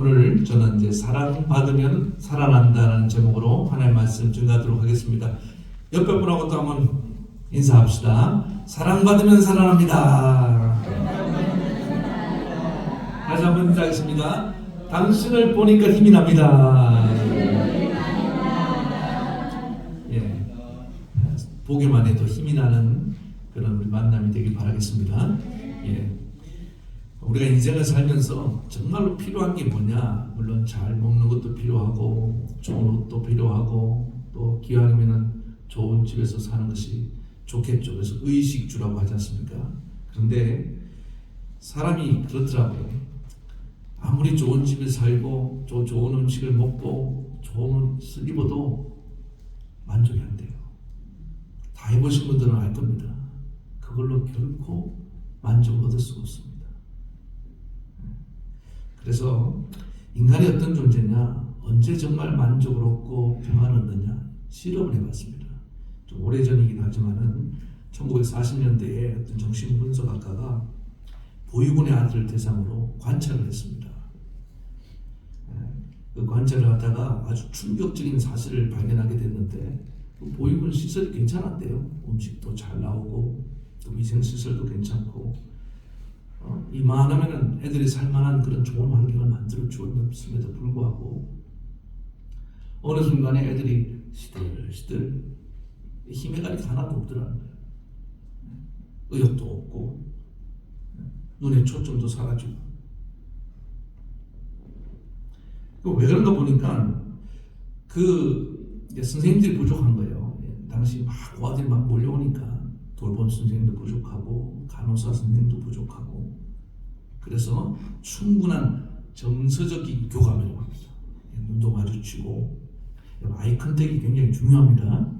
오늘 저는 이제 사랑받으면 살아난다는 제목으로 하나님의 말씀 증거하도록 하겠습니다. 옆에 분하고 또 한번 인사합시다. 사랑받으면 살아납니다. 다시 한번 인사하겠습니다. 당신을 보니까 힘이 납니다. 예, 보기만 해도 힘이 나는 그런 우리 만남이 되길 바라겠습니다. 예. 우리가 인생을 살면서 정말로 필요한 게 뭐냐? 물론 잘 먹는 것도 필요하고 좋은 옷도 필요하고 또 기왕이면은 좋은 집에서 사는 것이 좋겠죠. 그래서 의식주라고 하지 않습니까? 그런데 사람이 그렇더라고요. 아무리 좋은 집에 살고 좋은 음식을 먹고 좋은 옷을 입어도 만족이 안 돼요. 다 해보신 분들은 알 겁니다. 그걸로 결코 만족을 얻을 수가 없습니다. 그래서 인간이 어떤 존재냐, 언제 정말 만족을 얻고 평안을 얻느냐 실험을 해봤습니다. 좀 오래전이긴 하지만은 1940년대에 어떤 정신분석학가가 보육원의 아들을 대상으로 관찰을 했습니다. 그 관찰을 하다가 아주 충격적인 사실을 발견하게 됐는데 보육원 시설이 괜찮았대요. 음식도 잘 나오고 또 위생시설도 괜찮고 이만하면은 애들이 살만한 그런 좋은 환경을 만들어 주었음에도 불구하고 어느 순간에 애들이 시들시들 힘의 가리가 하나도 없더라는 거예요. 의욕도 없고 눈의 초점도 사라지고. 왜 그런가 보니까 그 선생님들이 부족한 거예요. 당시 막 고아들이 막 몰려오니까 돌봄 선생님도 부족하고 간호사 선생님도 부족하고 그래서 충분한 정서적인 교감을 합니다. 눈도 마주치고 아이 컨택이 굉장히 중요합니다.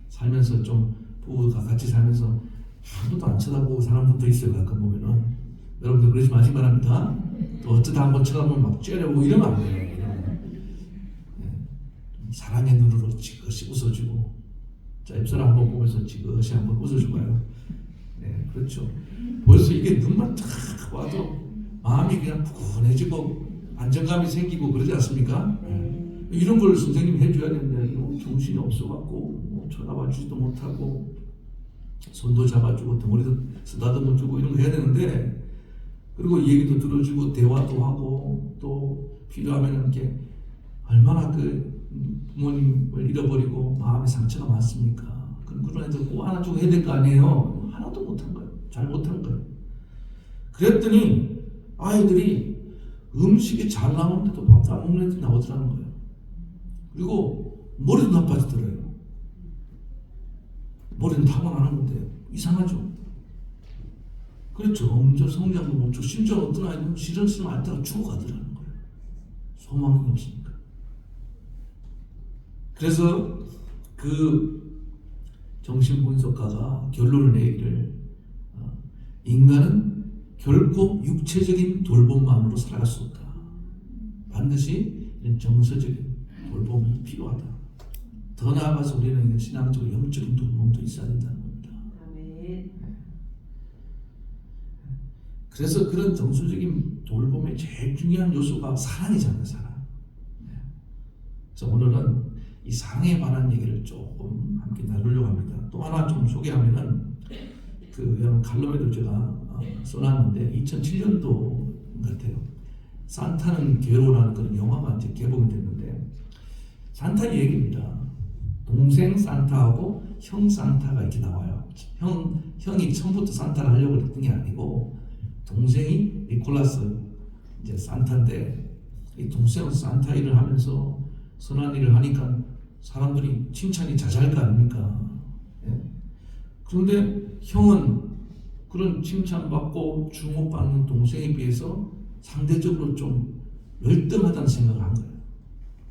살면서 좀 부부가 같이 살면서 아무도 안 쳐다보고 사는 분도 있어요. 가끔 보면은 여러분들 그러지 마시기 바랍니다. 또 어쩌다 한번 쳐다보면 막 째려보고 이러면 안 돼요. 사랑의 눈으로 지그시 웃어주고 자, 입술 한번 보면서 지그시 한번 웃어줘봐요. 네, 그렇죠. 벌써 이게 눈만 탁 와도 마음이 그냥 푸근해지고 안정감이 생기고 그러지 않습니까? 이런 걸 선생님이 해줘야 되는데 정신이 없어갖고 쳐다봐주지도 못하고 손도 잡아주고 덩어리도 쓰다듬어주고 이런 거 해야 되는데 그리고 얘기도 들어주고 대화도 하고 또 필요하면 이렇게 얼마나 그 부모님을 잃어버리고 마음에 상처가 많습니까? 그런 애들 꼭 안아주고 해야 될 거 아니에요? 하나도 못한 거예요. 잘 못한 거예요. 그랬더니 아이들이 음식이 잘 나오는데도 밥도 안 먹는 애들이 나오더라는 거예요. 그리고 머리도 나빠지더래요. 머리는 타고나는 건데 이상하죠. 그렇죠. 점점 성장도 멈추고 심지어 어떤 아이들은 실현시험 앓다가 죽어가더라는 거예요. 소망이 없으니까. 그래서 그 정신분석가가 결론을 내기를 인간은 결코 육체적인 돌봄만으로 살아갈 수 없다. 반드시 정서적인 돌봄이 필요하다. 더 나아가서 우리는 신앙적으로 영적인 돌봄도 있어야 된다는 겁니다. 그래서 그런 정서적인 돌봄의 제일 중요한 요소가 사랑이잖아요. 사랑. 그래서 오늘은 이 사랑에 관한 얘기를 조금 함께 나누려고 합니다. 또 하나 좀 소개하면은 여러분 칼럼에도 제가 써놨는데 2007년도 같아요. 산타는 괴로워라는 그런 영화가 이제 개봉이 됐는데 산타 얘기입니다. 동생 산타하고 형 산타가 이렇게 나와요. 형이 처음부터 산타를 하려고 했던 게 아니고 동생이 니콜라스 이제 산타인데 이 동생은 산타 일을 하면서 선한 일을 하니까 사람들이 칭찬이 자자할 거 아닙니까? 예? 그런데 형은 그런 칭찬받고 주목받는 동생에 비해서 상대적으로 좀 열등하다는 생각을 한 거예요.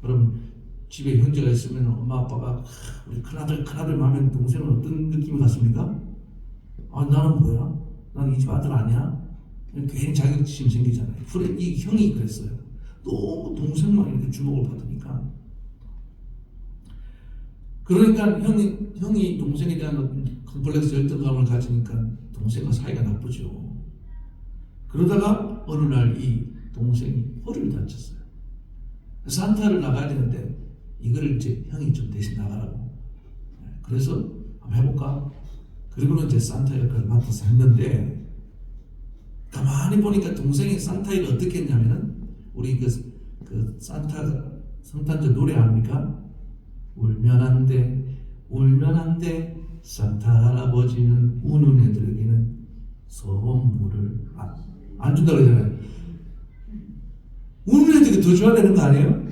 그럼 집에 형제가 있으면 엄마 아빠가 우리 큰아들 마음에 동생은 어떤 느낌이 같습니까? 아 나는 뭐야? 나는 이 집 아들 아니야? 괜히 자격지심 생기잖아요. 그래 이 형이 그랬어요. 너무 동생만 이렇게 주목을 받으니까. 그러니까 형이 동생에 대한 어떤 컴플렉스 열등감을 가지니까 동생과 사이가 나쁘죠. 그러다가 어느 날 이 동생이 허리를 다쳤어요. 산타를 나가야 되는데 이거를 이제 형이 좀 대신 나가라고. 그래서 한번 해볼까? 그리고는 이제 산타 역할을 맡아서 했는데 가만히 보니까 동생이 산타 일을 어떻게 했냐면은 우리 그 산타 성탄절 노래 아닙니까? 울면 안 돼, 울면 안 돼. 산타 할아버지는 우는 애들에게는 선물을 안 준다 그러잖아요. 우는 애들이 더 줘야 되는 거 아니에요?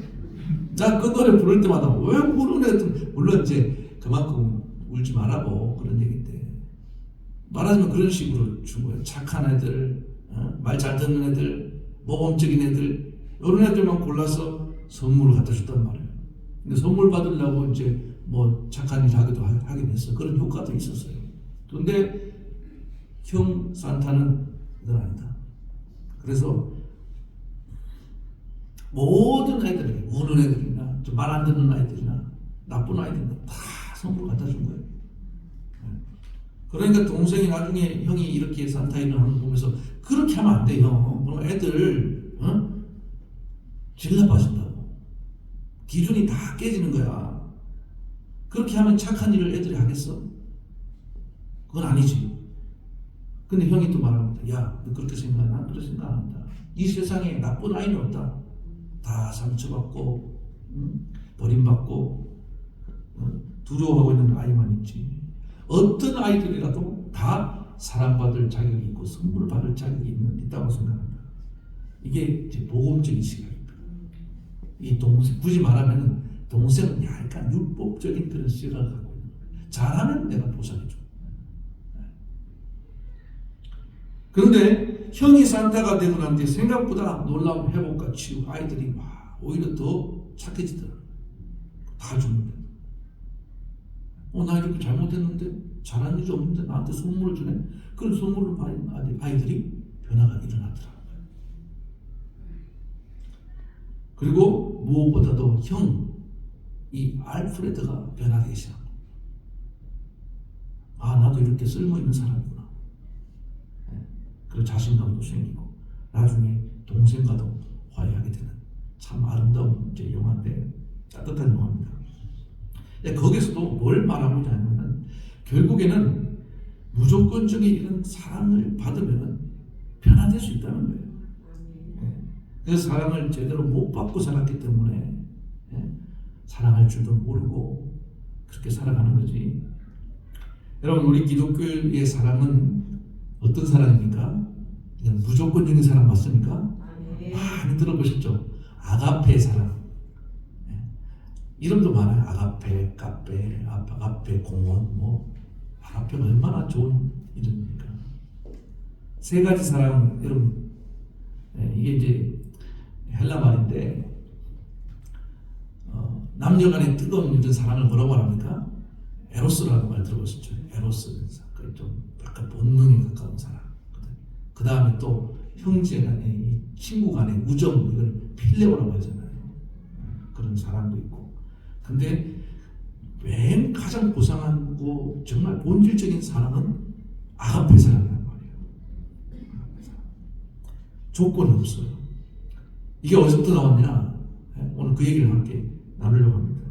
자, 그 노래 부를 때마다 왜 우는 애들, 물론 이제 그만큼 울지 말라고 그런 얘기인데 말하자면 그런 식으로 준 거예요. 착한 애들, 말 잘 듣는 애들, 모범적인 애들, 이런 애들만 골라서 선물을 갖다 줬단 말이에요. 근데 선물 받으려고 이제 뭐 착한 일 하기도 하긴 했어. 그런 효과도 있었어요. 근데 형 산타는 그건 아니다. 그래서 모든 애들에게, 우는 애들이나 좀 말 안 듣는 아이들이나 나쁜 아이들이나 다 선물 갖다 준 거예요. 그러니까 동생이 나중에 형이 이렇게 산타 일을 하는 거 보면서 그렇게 하면 안 돼요. 그럼 애들 질 나빠진다고. 기준이 다 깨지는 거야. 그렇게 하면 착한 일을 애들이 하겠어? 그건 아니지. 근데 형이 또 말합니다. 야, 너 그렇게 생각해? 난 그렇게 생각 안 한다. 이 세상에 나쁜 아이는 없다. 다 상처받고 버림받고 두려워하고 있는 아이만 있지. 어떤 아이들이라도 다 사랑받을 자격이 있고 선물 받을 자격이 있다고 생각한다. 이게 이제 보험적인 시각입니다. 이 동생, 굳이 말하면 동생은 약간 율법적인 그런 시각을 갖고 있는 거예요. 잘하면 내가 보상해줘. 그런데 형이 산타가 되고 난 뒤에 생각보다 놀라운 회복과 치유, 아이들이 막 오히려 더 착해지더라고요. 다 주는데. 나 이렇게 잘못했는데 잘한 일이 없는데 나한테 선물을 주네. 그런 선물을 받은 아이들이 변화가 일어나더라고요. 그리고 무엇보다도 이 알프레드가 변화되기 시작합니다. 나도 이렇게 쓸모있는 사람이구나. 그리고 자신감도 생기고 나중에 동생과도 화해하게 되는 참 아름다운 이제 영화인데 따뜻한 영화입니다. 거기서도 뭘 말하고 있냐면 결국에는 무조건적인 이런 사랑을 받으면 변화될 수 있다는 거예요. 그래서 사랑을 제대로 못 받고 살았기 때문에 사랑할 줄도 모르고 그렇게 살아가는 거지. 여러분, 우리 기독교의 사랑은 어떤 사랑입니까? 무조건적인 사랑 맞습니까? 많이 들어보셨죠? 아가페 사랑. 이름도 많아요. 아가페, 카페, 아가페 공원, 아가페가 얼마나 좋은 이름입니까? 세 가지 사랑, 여러분, 이게 이제 헬라 말인데, 남녀간의 뜨거운 이런 사랑을 뭐라고 합니까? 에로스라는 말 들어보셨죠? 에로스, 좀 약간 본능에 가까운 사랑. 그 다음에 또 형제 간의, 친구 간의 우정, 이걸 필레오라고 하잖아요. 그런 사랑도 있고. 근데 맨 가장 고상하고 정말 본질적인 사랑은 아가페 사랑이란 말이에요. 조건이 없어요. 이게 어디서부터 나왔냐? 오늘 그 얘기를 함께 나누려고 합니다.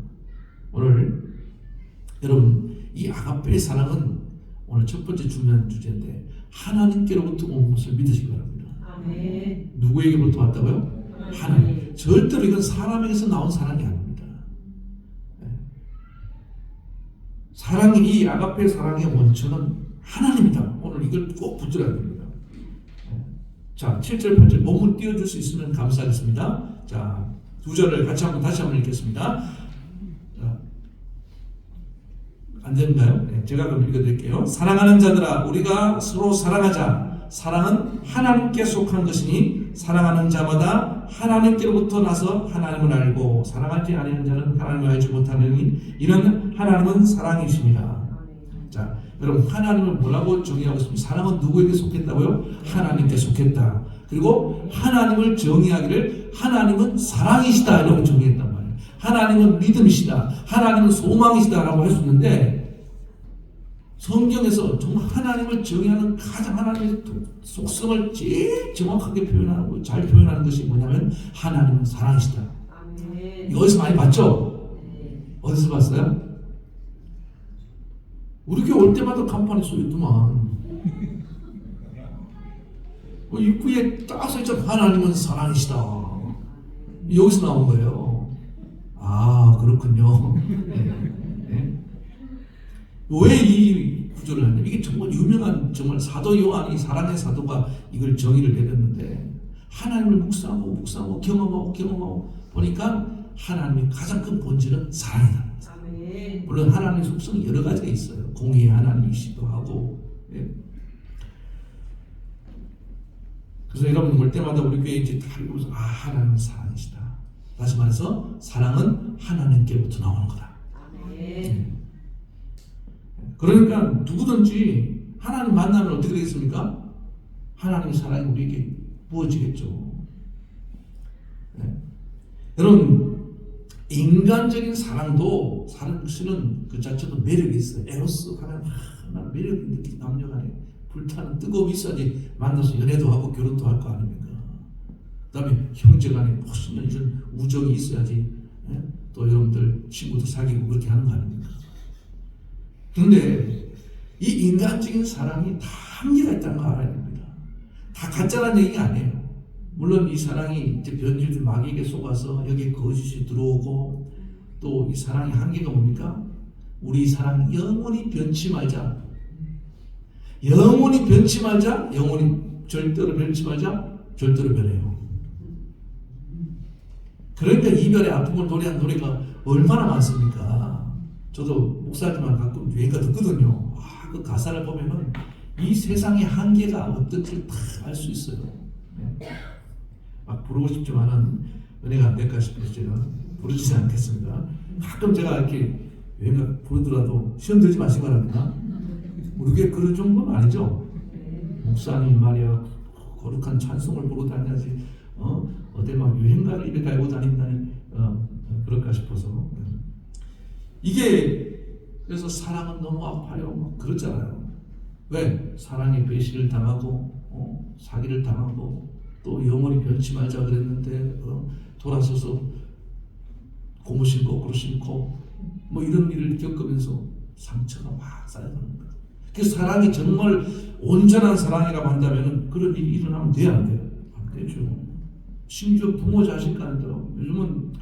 오늘 여러분, 이 아가페의 사랑은 오늘 첫 번째 중요한 주제인데 하나님께로부터 온 것을 믿으시기 바랍니다. 아멘. 누구에게부터 왔다고요? 하나님. 절대로 이건 사람에게서 나온 사랑이 아닙니다. 사랑이, 이 아가페 사랑의 원천은 하나님이다. 오늘 이걸 꼭 붙들어야 됩니다. 자, 7절, 8절 몸을 띄워줄 수 있으면 감사하겠습니다. 자, 두 절을 다시 한번 읽겠습니다. 자, 안 되는가요? 네, 제가 그럼 읽어드릴게요. 사랑하는 자들아, 우리가 서로 사랑하자. 사랑은 하나님께 속한 것이니 사랑하는 자마다 하나님께로부터 나서 하나님을 알고 사랑하지 아니하는 자는 하나님을 알지 못하느니 이는 하나님은 사랑이십니다. 자, 여러분, 하나님을 뭐라고 정의하고 있습니까? 사랑은 누구에게 속했다고요? 하나님께 속했다. 그리고 하나님을 정의하기를 하나님은 사랑이시다 이렇게 정의했단 말이에요. 하나님은 믿음이시다, 하나님은 소망이시다 라고 했었는데 성경에서 정말 하나님을 정의하는 가장 하나님의 속성을 제일 정확하게 표현하고 잘 표현하는 것이 뭐냐면 하나님은 사랑이시다. 이거 어디서 많이 봤죠? 어디서 봤어요? 우리 교회 올 때마다 간판이 쏘였더만. 입구에 딱 써있잖아. 하나님은 사랑이시다. 여기서 나온 거예요. 아, 그렇군요. 네. 왜 이 구절을 하냐? 이게 정말 유명한 정말 사도 요한이 사랑의 사도가 이걸 정의를 내렸는데 하나님을 묵상하고 경험하고 보니까 하나님의 가장 큰 본질은 사랑이다. 물론 하나님의 속성이 여러 가지가 있어요. 공의의 하나님이시기도 하고. 예. 그래서 여러분 올 때마다 우리 교회 이제 다 읽으면서 하나님은 사랑이시다. 다시 말해서 사랑은 하나님께부터 나오는 거다. 예. 그러니까 누구든지 하나님 만나면 어떻게 되겠습니까? 하나님의 사랑이 우리에게 부어지겠죠. 네. 여러분 인간적인 사랑도 사랑은 그 자체도 매력이 있어요. 에로스 하면 매력이 느끼는 남녀간에 불타는 뜨거움이 있어야지 만나서 연애도 하고 결혼도 할 거 아닙니까? 그 다음에 형제간에 멋있는 이런 우정이 있어야지. 네? 또 여러분들 친구도 사귀고 그렇게 하는 거 아닙니까? 그런데 이 인간적인 사랑이 다 한계가 있다는 거 알아야 됩니다. 다 가짜라는 얘기가 아니에요. 물론 이 사랑이 이제 변질된 마귀에게 속아서 여기에 거짓이 들어오고 또 이 사랑의 한계가 뭡니까? 우리 사랑 영원히 변치 말자. 영원히 변치 말자. 영원히 절대로 변치 말자. 절대로 변해요. 그러니까 이별의 아픔을 노래한 노래가 얼마나 많습니까? 저도 목사지만 가끔 유행가 듣거든요. 그 가사를 보면은 이 세상의 한계가 어떤지 다 알 수 있어요. 네. 막 부르고 싶지만은 은혜가 안 될까 싶어서 제가 부르지 않겠습니다. 가끔 제가 이렇게 유행가 부르더라도 시험 들지 마시기 바랍니다. 우리 교회 그런 정도는 아니죠. 목사님 말이야 거룩한 찬송을 부르고 다녀야지 어디 막 유행가를 입에 달고 다닌다니 그럴까 싶어서. 이게 그래서 사랑은 너무 아파요. 막 그렇잖아요. 왜? 사랑에 배신을 당하고 사기를 당하고 또 영원히 변치 말자 그랬는데 돌아서서 고무신 거꾸로 신고 뭐 이런 일을 겪으면서 상처가 막 쌓여가는 거예요. 그 사랑이 정말 온전한 사랑이라고 한다면 그런 일이 일어나면 돼야 안 돼요? 안 되죠. 심지어 부모 자식 간에도 요즘은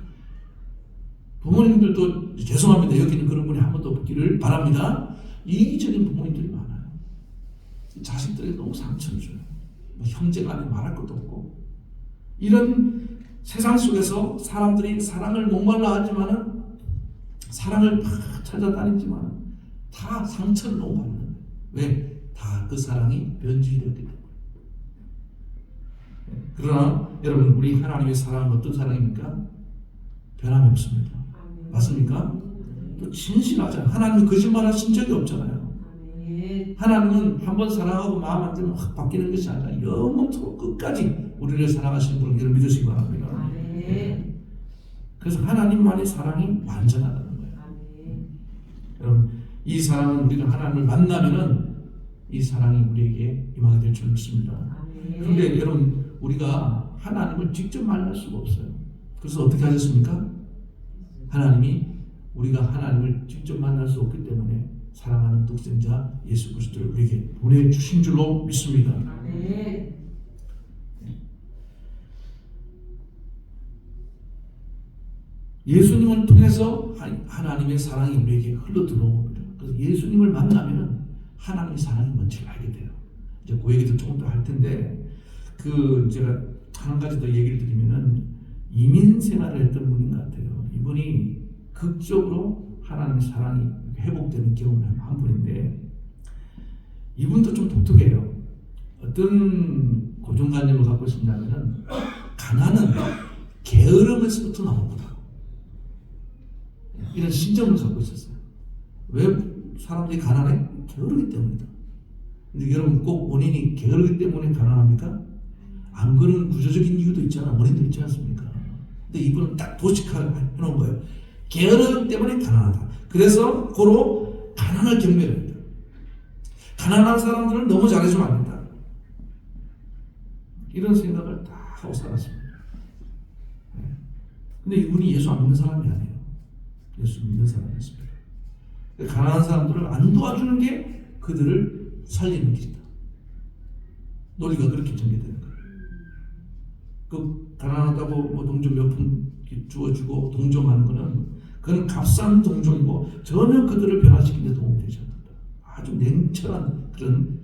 부모님들도 죄송합니다. 여기는 그런 분이 한 번도 없기를 바랍니다. 이기적인 부모님들이 많아요. 자식들에게 너무 상처를 줘요. 뭐 형제간에 말할 것도 없고. 이런 세상 속에서 사람들이 사랑을 목말라 하지만은 사랑을 막 찾아다니지만 다 상처를 너무 받는 거예요. 왜? 다 그 사랑이 변질되었기 때문에. 그러나 여러분 우리 하나님의 사랑은 어떤 사랑입니까? 변함이 없습니다. 맞습니까? 또 진실하잖아요. 하나님은 거짓말 하신 적이 없잖아요. 하나님은 한 번 사랑하고 마음 안 들면 확 바뀌는 것이 아니라 영원토록 끝까지 우리를 사랑하시는 분을 여러분 믿으시기 바랍니다. 그래서 하나님만의 사랑이 완전하다는 거예요. 여러분 이 사랑은 우리가 하나님을 만나면은 이 사랑이 우리에게 임하게 될 줄 믿습니다. 그런데 여러분 우리가 하나님을 직접 만날 수가 없어요. 그래서 어떻게 하셨습니까? 하나님이 우리가 하나님을 직접 만날 수 없기 때문에 사랑하는 독생자 예수 그리스도를 우리에게 보내주신 줄로 믿습니다. 예수님을 통해서 하나님의 사랑이 우리에게 흘러 들어옵니다. 그래서 예수님을 만나면 하나님의 사랑이 뭔지를 알게 돼요. 이제 그 얘기도 조금 더 할 텐데 제가 한 가지 더 얘기를 드리면은 이민 생활을 했던 분인 것 같아요. 이분이 극적으로 하나님의 사랑이 회복되는 경험을 한 분인데 이분도 좀 독특해요. 어떤 고정관념을 갖고 있었냐면은 가난은 게으름에서부터 나온 거다. 이런 신점을 갖고 있었어요. 왜 사람들이 가난해? 게으르기 때문이다. 근데 여러분 꼭 원인이 게으르기 때문에 가난합니까? 안 그러는 구조적인 이유도 있잖아. 원인도 있지 않습니까? 근데 이분은 딱 도식화를 해놓은 거예요. 게으름 때문에 가난하다. 그래서 고로 가난을 경멸합니다. 가난한 사람들을 너무 잘해주면 안 된다. 이런 생각을 다 하고 살았습니다. 근데 이분이 예수 안 믿는 사람이 아니에요. 예수 믿는 사람이었습니다. 가난한 사람들을 안 도와주는 게 그들을 살리는 길이다. 논리가 그렇게 전개되는 거예요. 그 가난하다고 뭐 동전 몇 푼 주어주고 동정하는 거는 그건 값싼 동정이고 전혀 그들을 변화시키는 데 도움이 되지 않는다. 아주 냉철한 그런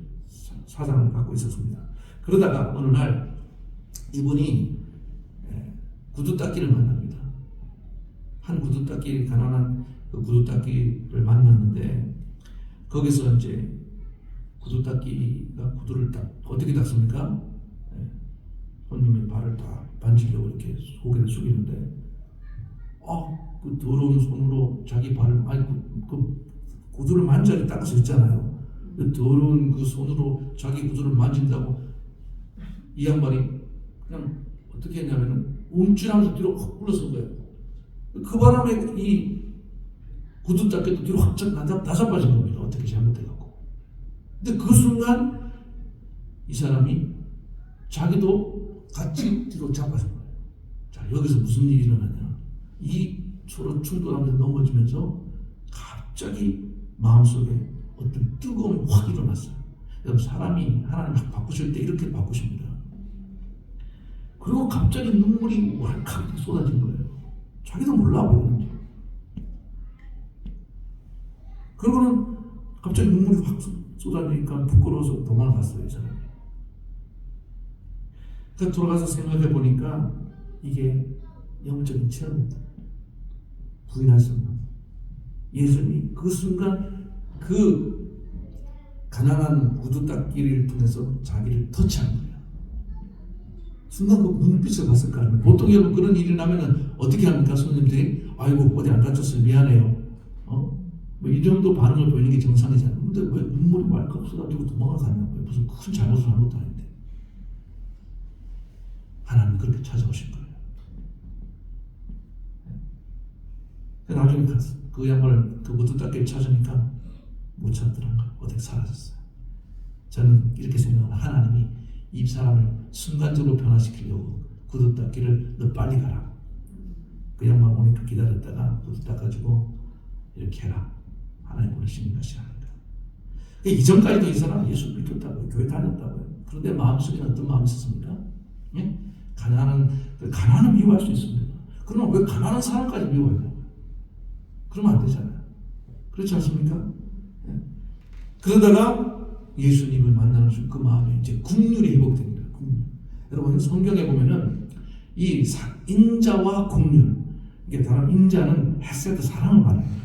사상을 갖고 있었습니다. 그러다가 어느 날 이분이 구두 닦기를 만납니다. 한 구두 닦기, 가난한 그 구두 닦기를 만났는데 거기서 이제 구두 닦기가 구두를 어떻게 닦습니까? 손님의 발을 다 만지려고 이렇게 고개를 숙이는데 그 더러운 손으로 자기 발을 그 구두를 만져야 닦을 수 있잖아요. 그 더러운 그 손으로 자기 구두를 만진다고 이 양반이 그냥 어떻게 했냐면은 움찔하면서 뒤로 확 물러선 거예요. 그 바람에 이 구두 닦기도 뒤로 확 나자빠진 겁니다. 어떻게 잘못해갖고. 근데 그 순간 이 사람이 자기도 같이 뒤로 자빠진 거예요. 자, 여기서 무슨 일이 일어나냐. 이 서로 충돌하면서 넘어지면서 갑자기 마음속에 어떤 뜨거움이 확 일어났어요. 여러분, 사람이 하나님 확 바꾸실 때 이렇게 바꾸십니다. 그리고 갑자기 눈물이 왈칵 쏟아진 거예요. 자기도 몰라 왜 그런지. 그러고는 갑자기 눈물이 확 쏟아지니까 부끄러워서 도망갔어요, 이 사람이. 그러니까 돌아가서 생각해 보니까 이게 영적인 체험이다. 부인할 수 없는. 예수님이 그 순간 그 가난한 구두 닦기를 통해서 자기를 터치한 거예요. 순간 그 눈빛을 봤을 거 아닙니까? 보통 여러분 그런 일이 나면은 어떻게 합니까? 손님들이 아이고 어디 안 다쳤어요, 미안해요. 뭐 이 정도 반응을 보이는 게 정상이잖아요. 근데 왜 눈물이 왈칵 쏟아지고 도망을 갔냐고요? 무슨 큰 잘못을 한 것도 아닌데. 하나님 그렇게 찾아오신 거예요. 나중에 갔어. 그 양반을 그 구두 닦기를 찾으니까 못 찾더라고요. 어떻게 사라졌어요. 저는 이렇게 생각합니다. 하나님이 이 사람을 순간적으로 변화시키려고 구두 닦기를 너 빨리 가라. 그 양반 오니까 기다렸다가 구두 닦아주고 이렇게 해라. 하나님 보내시는 것이 아닌가. 이전까지도 이 사람은 예수 믿었다고요. 교회 다녔다고요. 그런데 마음속에는 어떤 마음이 있었습니까? 예? 가난은 미워할 수 있습니다. 그러면 왜 가난한 사람까지 미워하냐고요. 그러면 안 되잖아요. 그렇지 않습니까? 예? 그러다가 예수님을 만나는 순간 그 마음에 이제 국률이 회복됩니다. 국률. 여러분 성경에 보면은 이 인자와 국률, 이게 다른 인자는 헤세드 사랑을 말합니다.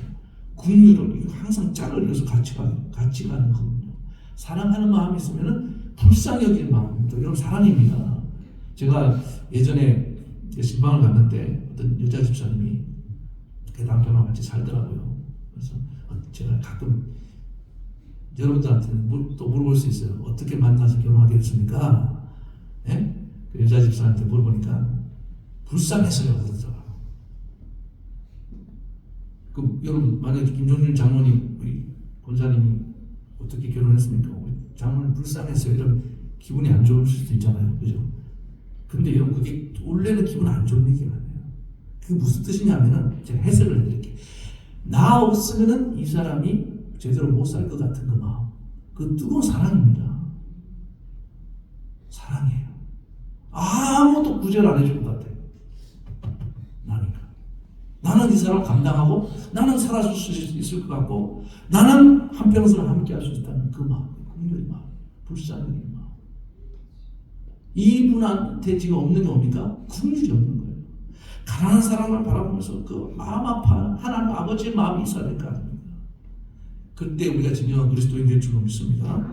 국률은 항상 짝을 이어서 같이 가는 거거든요. 사랑하는 마음이 있으면은 불쌍히 여기는 마음입니다. 이런 사랑입니다. 제가 예전에 신방을 갔는데 어떤 여자 집사님이 그 남편하고 같이 살더라고요. 그래서 제가 가끔 여러분들한테는 또 물어볼 수 있어요. 어떻게 만나서 결혼하게 됐습니까? 예? 그 여자 집사한테 물어보니까 불쌍해서요 그러더라고요. 여러분 만약에 김종률 장모님 우리 권사님이 어떻게 결혼했습니까? 우리 장모님 불쌍해서요 이러면 기분이 안 좋을 수도 있잖아요. 그죠? 근데 여러분 그게 원래는 기분 안 좋은 얘기가 아니에요. 그게 무슨 뜻이냐면은 제가 해석을 해드릴게요. 나 없으면은 이 사람이 제대로 못 살 것 같은 그 마음, 그 뜨거운 사랑입니다. 사랑이에요. 아무도 구제를 안 해줄 것 같아요. 나는 이 사람을 감당하고 나는 살아줄 수 있을 것 같고 나는 한평생을 함께 할 수 있다는 그 마음, 국률의 마음, 불쌍한 마음. 이분한테 지금 없는 게 뭡니까? 국률이 없는 거예요. 가난한 사람을 바라보면서 그 마음 아파하는 하나님 아버지의 마음이 있어야 될 거 아닙니까? 그때 우리가 진정한 그리스도인 될 줄로 믿습니다.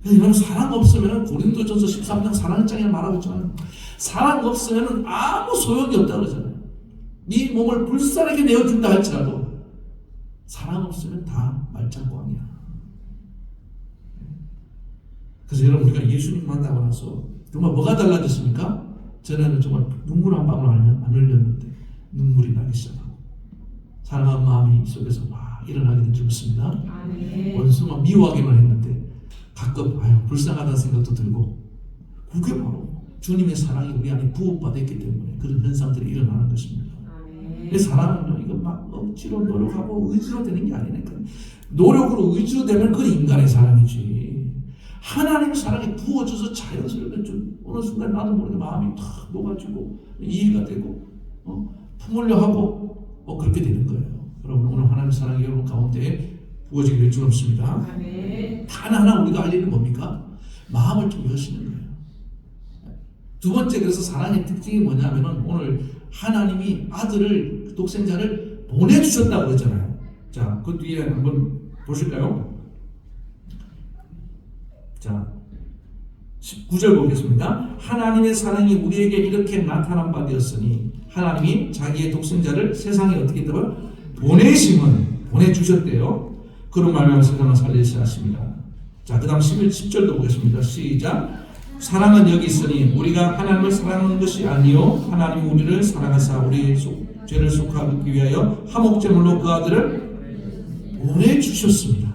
여러분 사랑 없으면 고린도전서 13장 사랑의 장에 말하고 있잖아요. 사랑 없으면 아무 소용이 없다 그러잖아요. 네 몸을 불쌍하게 내어준다 할지라도 사랑 없으면 다 말짱꽝이야. 그래서 여러분 우리가 예수님 만나고 나서 정말 뭐가 달라졌습니까? 전에는 정말 눈물 한 방울 안 흘렸는데 눈물이 나기 시작하고 사랑한 마음이 속에서 막 일어나게 된 줄 믿습니다. 원수만 미워하기만 했는데 가끔 불쌍하다는 생각도 들고, 그게 바로 주님의 사랑이 우리 안에 부어받았기 때문에 그런 현상들이 일어나는 것입니다. 이 사랑은요, 이거 막 억지로 노력하고 의지로 되는 게 아니니까. 노력으로 의지로 되면 그건 인간의 사랑이지. 하나님의 사랑이 부어져서 자연스럽게 좀 어느 순간 나도 모르게 마음이 탁 녹아지고 이해가 되고 품으려 하고 그렇게 되는 거예요. 여러분, 오늘 하나님의 사랑이 여러분 가운데 부어지기를 주옵습니다. 단 하나 우리가 할 일은 뭡니까? 마음을 좀 여시는 거예요. 두 번째, 그래서 사랑의 특징이 뭐냐면은 오늘 하나님이 아들을, 독생자를 보내주셨다고 그랬잖아요. 자, 그 뒤에 한번 보실까요? 자, 19절 보겠습니다. 하나님의 사랑이 우리에게 이렇게 나타난 바 되었으니 하나님이 자기의 독생자를 세상에 어떻게 했다고요? 보내주셨대요. 그런 말하면 세상을 살리시 하십니다. 자, 그 다음 10절도 보겠습니다. 시작. 사랑은 여기 있으니 우리가 하나님을 사랑하는 것이 아니요 하나님이 우리를 사랑하사 우리 죄를 속하기 위하여 화목제물로 그 아들을 보내주셨습니다.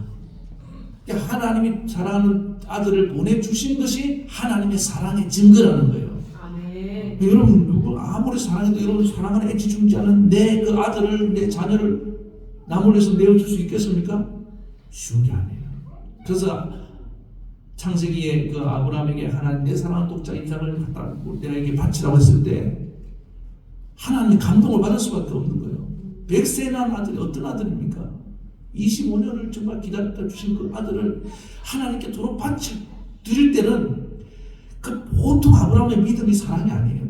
그러니까 하나님이 사랑하는 아들을 보내주신 것이 하나님의 사랑의 증거라는 거예요. 여러분, 누구 아무리 사랑해도 여러분 사랑하는 애지중지하는 내 그 아들을, 내 자녀를 나 몰래서 내어줄 수 있겠습니까? 쉬운 게 아니에요. 그래서 창세기에 그 아브라함에게 하나님 내 사랑하는 독자 이삭을 갖다 내게 바치라고 했을 때 하나님이 감동을 받을 수밖에 없는 거예요. 100세 난 아들이 어떤 아들입니까? 25년을 정말 기다렸다 주신 그 아들을 하나님께 도로 바쳐 드릴 때는 그 보통 아브라함의 믿음이 사랑이 아니에요.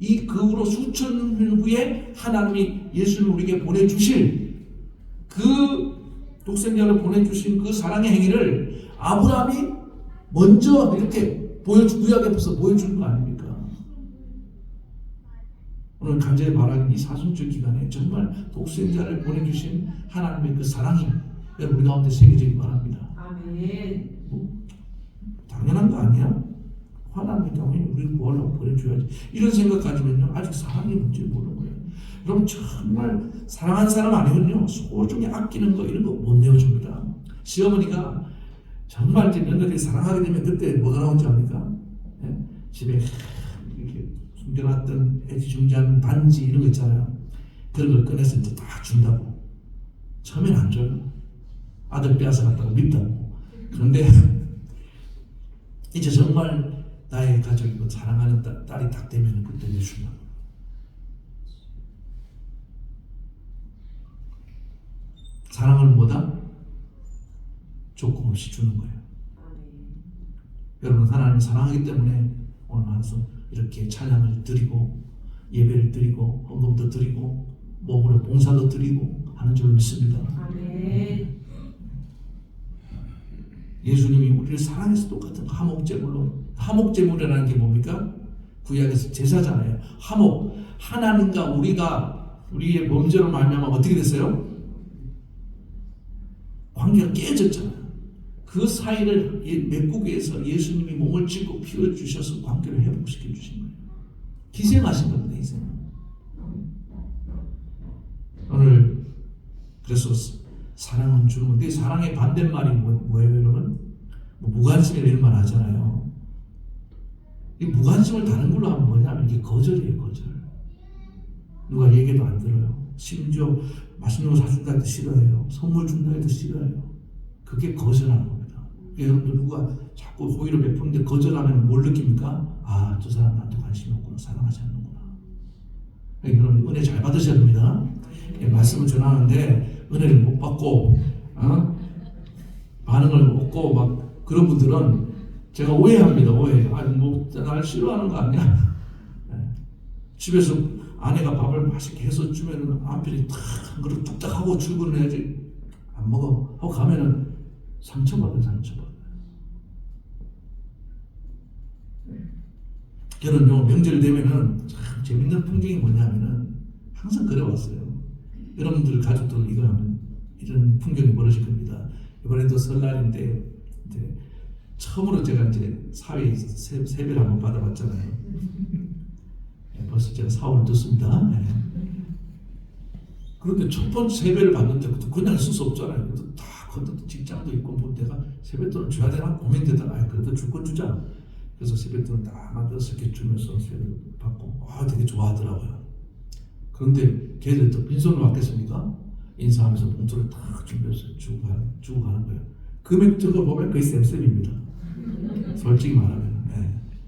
이 그 후로 수천 년 후에 하나님이 예수를 우리에게 보내주실 그 독생자를 보내주신 그 사랑의 행위를 아브라함이 먼저 이렇게 구약에서 보여주는 거 아닙니까? 오늘 간절히 말하는 이 사순절 기간에 정말 독생자를 보내주신 하나님의 그 사랑이 여러분 우리 가운데 새겨지기 바랍니다. 아멘. 당연한 거 아니야? 하나님이 당연히 우리를 구하려고 보내줘야지. 이런 생각 가지면요 아직 사랑이 뭔지 모르는 거예요. 여러분 정말 사랑하는 사람 아니면요 소중히 아끼는 거 이런 거 못 내어줍니다. 시어머니가 정말 이제 며느리 사랑하게 되면 그때 뭐가 나오는지 압니까? 예? 집에 이렇게 숨겨놨던 애지중지한 반지 이런 거 있잖아요. 그런 걸 꺼내서 이제 다 준다고. 처음엔 안 줘요. 아들 빼앗아 갔다고 밉다고. 그런데 이제 정말 나의 가족이고 사랑하는 딸이 딱 되면 그때 내준다고. 사랑을 뭐다? 조건 없이 주는 거예요. 여러분 하나님 사랑하기 때문에 오늘 와서 이렇게 찬양을 드리고 예배를 드리고 헌금도 드리고 몸으로 봉사도 드리고 하는 줄 믿습니다. 아멘. 예수님이 우리를 사랑해서 똑같은 화목제물이라는 게 뭡니까? 구약에서 제사잖아요. 화목, 하나님과 우리가 우리의 범죄로 말미암아 어떻게 됐어요? 관계가 깨졌잖아요. 그 사이를 메꾸기 위해서 예수님이 몸을 찢고 피를 주셔서 관계를 회복시켜 주신 거예요. 희생하신 겁니다. 희생. 오늘 그래서 사랑은 주는 건데 사랑의 반대말이 뭐예요 여러분? 무관심이라 이런 말 하잖아요. 이 무관심을 다른 걸로 하면 뭐냐면 이게 거절이에요. 거절. 누가 얘기도 안 들어요. 심지어 맛있는 거 사준다 해도 싫어해요. 선물 준다 해도 싫어해요. 그게 거절하는 겁니다. 여러분들 누가 자꾸 호의를 베푸는데 거절하면 뭘 느낍니까? 아, 저 사람 나한테 관심이 없구나. 사랑하지 않는구나. 여러분 은혜 잘 받으셔야 됩니다. 말씀을 전하는데 은혜를 못 받고 반응을 없고 막 그런 분들은 제가 오해합니다. 오해. 아니 뭐 날 싫어하는 거 아니야? 집에서 아내가 밥을 맛있게 해서 주면은 남편이 탁 한 그릇 뚝딱 하고 출근을 해야지 안 먹어 하고 가면은 상처받아요. 저는 명절 되면은 참 재밌는 풍경이 뭐냐면은 항상 그래왔어요. 여러분들 가족들 이거 하면 이런 풍경이 벌어질 겁니다. 이번에도 설날인데 이제 처음으로 제가 이제 사회에서 세배를 한번 받아봤잖아요. 벌써 제가 4월 됐습니다. 그런데 첫 번째 세배를 받는데 그냥 쓸 수 없잖아요. 다 그것도 직장도 있고 뭐 내가 세뱃돈을 줘야 되나 고민되다가 그래도 줄 건 주자. 그래서 세뱃돈을 딱 만들어서 이렇게 주면서 세뱃돈을 받고 되게 좋아하더라고요. 그런데 걔들 또 빈손으로 받겠습니까? 인사하면서 봉투를 딱 준비해서 주고 가는 거예요. 금액적으로 보면 거의 쌤쌤입니다. 솔직히 말하면.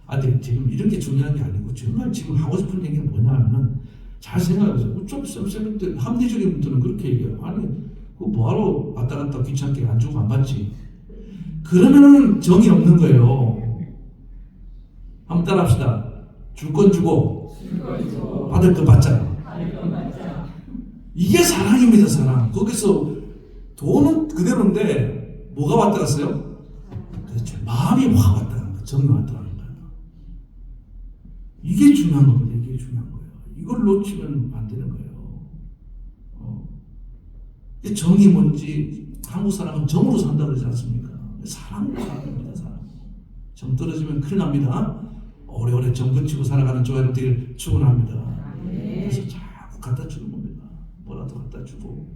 근데 지금 이런 게 중요한 게 아니고 정말 지금 하고 싶은 얘기가 뭐냐 하면은 잘 생각해보세요. 좀 쌤쌤인데 합리적인 분들은 그렇게 얘기해요. 아니 그거 뭐하러 왔다 갔다 귀찮게 안 주고 안 받지. 그러면은 정이 없는 거예요. 한번 따라합시다. 줄 건 주고 받을 건 받자. 이게 사랑입니다. 사랑. 거기서 돈은 그대로인데 뭐가 왔다 갔어요? 그렇죠. 마음이 확 왔다 가는 거예요. 정이 왔다 가는 거예요. 이게 중요한 겁니다. 이게 중요한 거예요. 이걸 놓치면 안 되는 거예요. 정이 뭔지 한국 사람은 정으로 산다고 그러지 않습니까? 사랑으로 사랑입니다. 사랑. 정 떨어지면 큰일 납니다. 오래오래 정 붙이고 살아가는 조회를 되길 축원합니다. 그래서 자꾸 갖다 주는 겁니다. 뭐라도 갖다 주고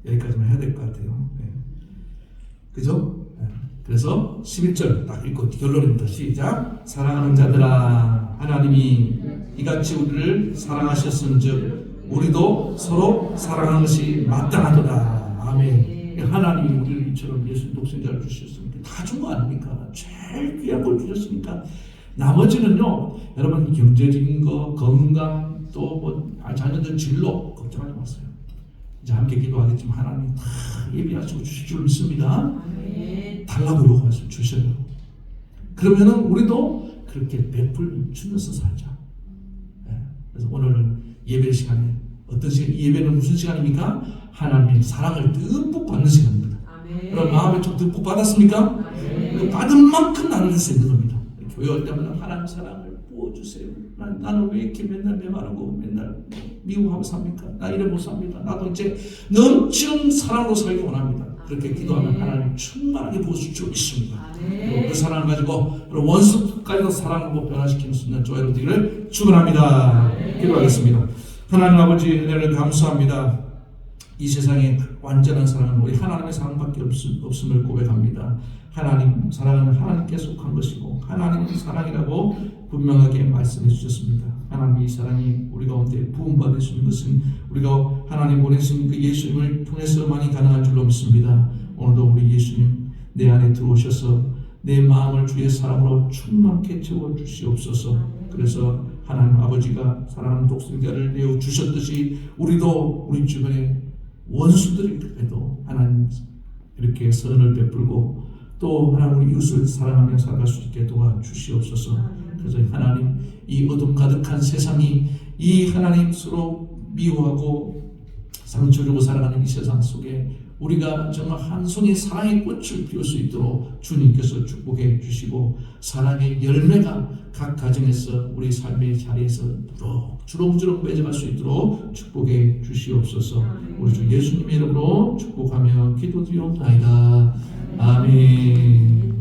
여기까지만 해야 될 것 같아요. 그죠? 그래서 11절 딱 읽고 결론입니다. 시작. 사랑하는 자들아 하나님이 이같이 우리를 사랑하셨은즉 우리도 서로 사랑하는 것이 마땅하도다. 아멘. 하나님이 우리를 이처럼 예수 독생자를 주셨으니까 다 준 거 아닙니까? 제일 귀한 걸 주셨으니까 나머지는요 여러분 경제적인 거 건강 또 뭐 자녀들 진로 걱정하지 마세요. 이제 함께 기도하겠지만 하나님 다 예비하시고 주실 줄 믿습니다. 달라고 요구하시면 주셔요. 그러면은 우리도 그렇게 베풀 주면서 살자. 그래서 오늘은 예배 시간에 어떤 시간? 예배는 무슨 시간입니까? 하나님의 사랑을 듬뿍 받는 시간입니다. 여러분 마음에 좀 듬뿍 받았습니까? 그 받은 만큼 나눌 수 있는 겁니다. 교회 올 때마다 하나님 사랑을 부어주세요. 나는 왜 이렇게 맨날 메마르고 맨날 미워하고 삽니까? 나 이래 못 삽니다. 나도 이제 넘치는 사랑으로 살기 원합니다. 그렇게 기도하면 하나님 충만하게 부어줄 줄 믿습니다. 그리고 그 사랑을 가지고 원수까지도 사랑으로 변화시키는 수 있는 조회로 되기를 축원합니다. 기도하겠습니다. 하나님 아버지 은혜를 감사합니다. 이 세상에 완전한 사랑은 우리 하나님의 사랑밖에 없음을 고백합니다. 하나님 사랑은 하나님께 속한 것이고 하나님의 사랑이라고 분명하게 말씀해 주셨습니다. 하나님 이 사랑이 우리 가운데 부음받을 수 있는 것은 우리가 하나님 보내신 그 예수님을 통해서만이 가능한 줄로 믿습니다. 오늘도 우리 예수님 내 안에 들어오셔서 내 마음을 주의 사랑으로 충만케 채워주시옵소서. 그래서 하나님 아버지가 사랑하는 독생자를 내어 주셨듯이 우리도 우리 주변에 원수들에게도 하나님 이렇게 선을 베풀고 또 하나님 우리 이웃을 사랑하며 살아갈 수 있게 도와주시옵소서. 그래서 하나님 이 어둠 가득한 세상이 이 하나님 서로 미워하고 상처 주고 살아가는 이 세상 속에 우리가 정말 한 송이 사랑의 꽃을 피울 수 있도록 주님께서 축복해 주시고 사랑의 열매가 각 가정에서 우리 삶의 자리에서 주렁주렁 맺어갈 수 있도록 축복해 주시옵소서. 우리 주 예수님의 이름으로 축복하며 기도드리옵나이다. 아멘.